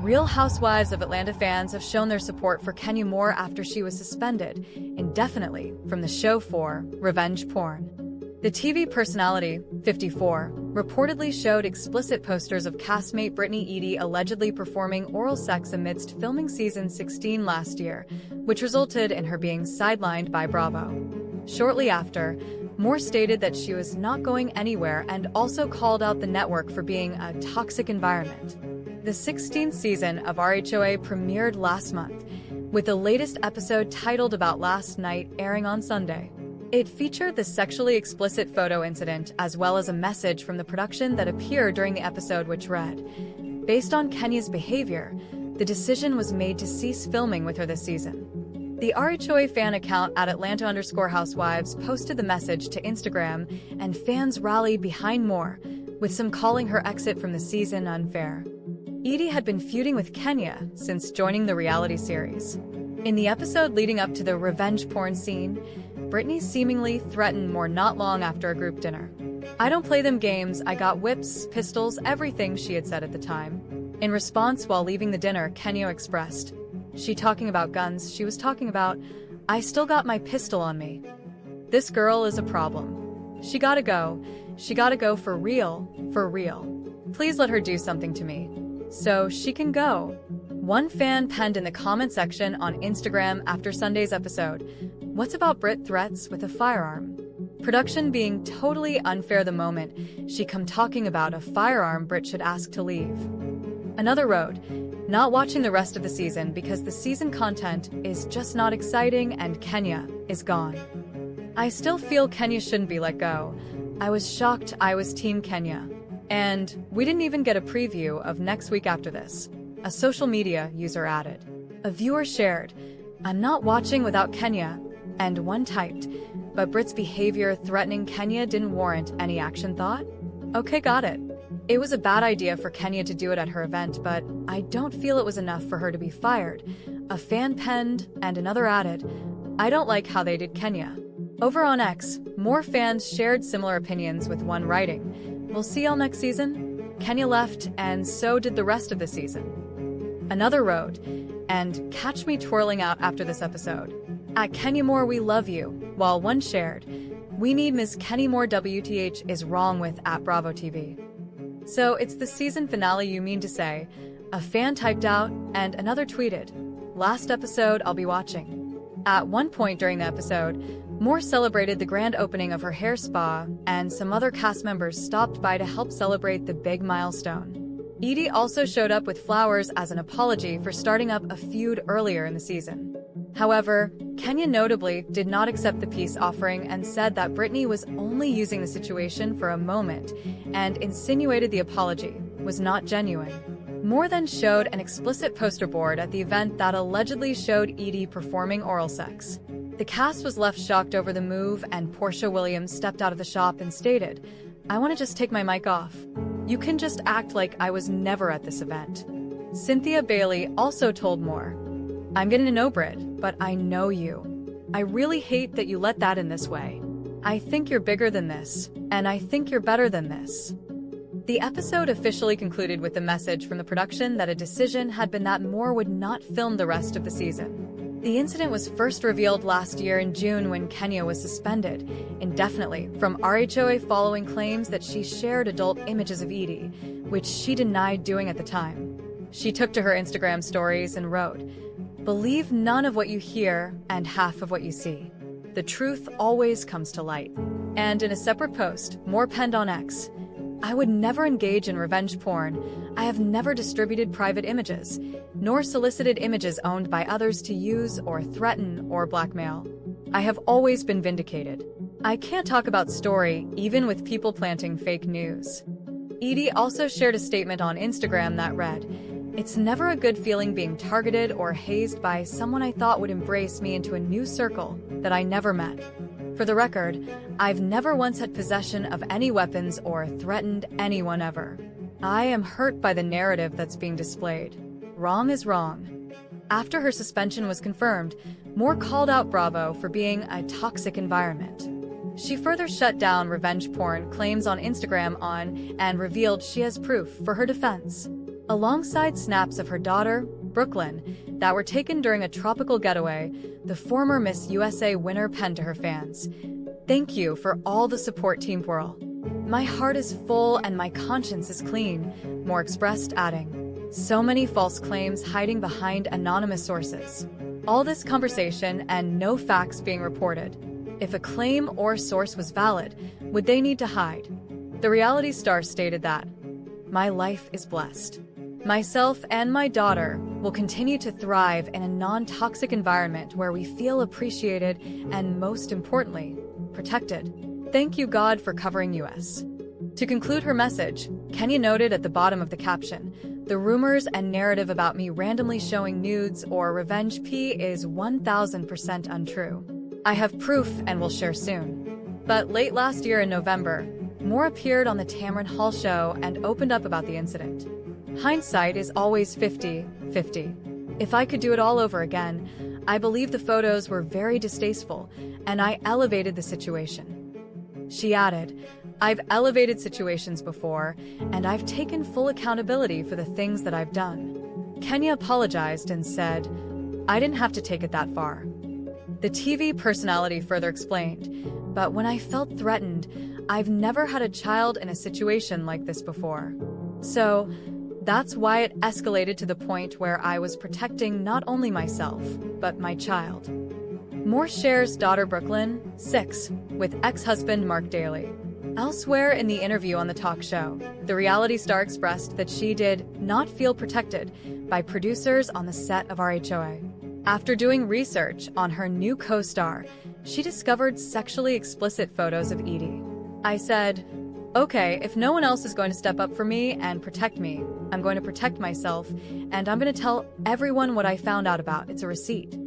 Real Housewives of Atlanta fans have shown their support for Kenya Moore after she was suspended indefinitely from the show for revenge porn. The TV personality, 54, reportedly showed explicit posters of castmate Brittany Eadie allegedly performing oral sex amidst filming season 16 last year, which resulted in her being sidelined by Bravo. Shortly after, Moore stated that she was not going anywhere and also called out the network for being a toxic environment. The 16th season of RHOA premiered last month, with the latest episode titled About Last Night airing on Sunday. It featured the sexually explicit photo incident as well as a message from the production that appeared during the episode which read, "Based on Kenya's behavior, the decision was made to cease filming with her this season." The RHOA fan account at Atlanta_Housewives posted the message to Instagram, and fans rallied behind Moore, with some calling her exit from the season unfair. Eadie had been feuding with Kenya since joining the reality series. In the episode leading up to the revenge porn scene, Brittany seemingly threatened Moore not long after a group dinner. "I don't play them games, I got whips, pistols, everything," she had said at the time. In response, while leaving the dinner, Kenya expressed, "She talking about guns, she was talking about, I still got my pistol on me. This girl is a problem. She gotta go for real, for real. Please let her do something to me. So she can go." One fan penned in the comment section on Instagram after Sunday's episode, "What's about Brit threats with a firearm? Production being totally unfair the moment she come talking about a firearm Brit should ask to leave." Another wrote, "Not watching the rest of the season because the season content is just not exciting and Kenya is gone. I still feel Kenya shouldn't be let go. I was shocked, I was Team Kenya. And we didn't even get a preview of next week after this," a social media user added. A viewer shared, "I'm not watching without Kenya," and one typed, "But Brit's behavior threatening Kenya didn't warrant any action thought? Okay, got it. It was a bad idea for Kenya to do it at her event, but I don't feel it was enough for her to be fired," a fan penned, and another added, "I don't like how they did Kenya." Over on X, more fans shared similar opinions, with one writing, "We'll see y'all next season. Kenya left, and so did the rest of the season." Another wrote, "And catch me twirling out after this episode. At Kenya Moore, we love you," while one shared, "We need Ms. Kenya Moore, WTH is wrong with at Bravo TV." So it's the season finale you mean to say, a fan typed out, and another tweeted, "Last episode I'll be watching." At one point during the episode, Moore celebrated the grand opening of her hair spa, and some other cast members stopped by to help celebrate the big milestone. Eadie also showed up with flowers as an apology for starting up a feud earlier in the season. However, Kenya notably did not accept the peace offering and said that Brittany was only using the situation for a moment and insinuated the apology was not genuine. Moore then showed an explicit poster board at the event that allegedly showed Eadie performing oral sex. The cast was left shocked over the move, and Portia Williams stepped out of the shop and stated, "I want to just take my mic off. You can just act like I was never at this event." Cynthia Bailey also told Moore, "I'm getting to know Brit, but I know you. I really hate that you let that in this way. I think you're bigger than this, and I think you're better than this." The episode officially concluded with the message from the production that a decision had been that Moore would not film the rest of the season. The incident was first revealed last year in June when Kenya was suspended indefinitely from RHOA following claims that she shared adult images of Eadie, which she denied doing at the time. She took to her Instagram stories and wrote, "Believe none of what you hear and half of what you see. The truth always comes to light." And in a separate post, Moore penned on X, "I would never engage in revenge porn. I have never distributed private images, nor solicited images owned by others to use or threaten or blackmail. I have always been vindicated. I can't talk about story, even with people planting fake news." Eadie also shared a statement on Instagram that read, "It's never a good feeling being targeted or hazed by someone I thought would embrace me into a new circle that I never met. For the record, I've never once had possession of any weapons or threatened anyone ever. I am hurt by the narrative that's being displayed. Wrong is wrong." After her suspension was confirmed, Moore called out Bravo for being a toxic environment. She further shut down revenge porn claims on Instagram and revealed she has proof for her defense. Alongside snaps of her daughter, Brooklyn, that were taken during a tropical getaway, the former Miss USA winner penned to her fans, "Thank you for all the support, Team Whirl. My heart is full and my conscience is clean," Moore expressed, adding, "So many false claims hiding behind anonymous sources. All this conversation and no facts being reported. If a claim or source was valid, would they need to hide?" The reality star stated that, "My life is blessed. Myself and my daughter will continue to thrive in a non-toxic environment where we feel appreciated and, most importantly, protected. Thank you, God, for covering US." To conclude her message, Kenya noted at the bottom of the caption, "The rumors and narrative about me randomly showing nudes or revenge P is 1000% untrue. I have proof and will share soon." But late last year in November, Moore appeared on the Tamron Hall show and opened up about the incident. "Hindsight is always 50-50. If I could do it all over again, I believe the photos were very distasteful, and I elevated the situation." She added, "I've elevated situations before, and I've taken full accountability for the things that I've done." Kenya apologized and said, "I didn't have to take it that far." The TV personality further explained, "But when I felt threatened, I've never had a child in a situation like this before. So that's why it escalated to the point where I was protecting not only myself, but my child." Moore shares daughter Brooklyn, 6, with ex-husband Mark Daly. Elsewhere in the interview on the talk show, the reality star expressed that she did not feel protected by producers on the set of RHOA. After doing research on her new co-star, she discovered sexually explicit photos of Edie. "I said, okay, if no one else is going to step up for me and protect me, I'm going to protect myself, and I'm going to tell everyone what I found out about. It's a receipt."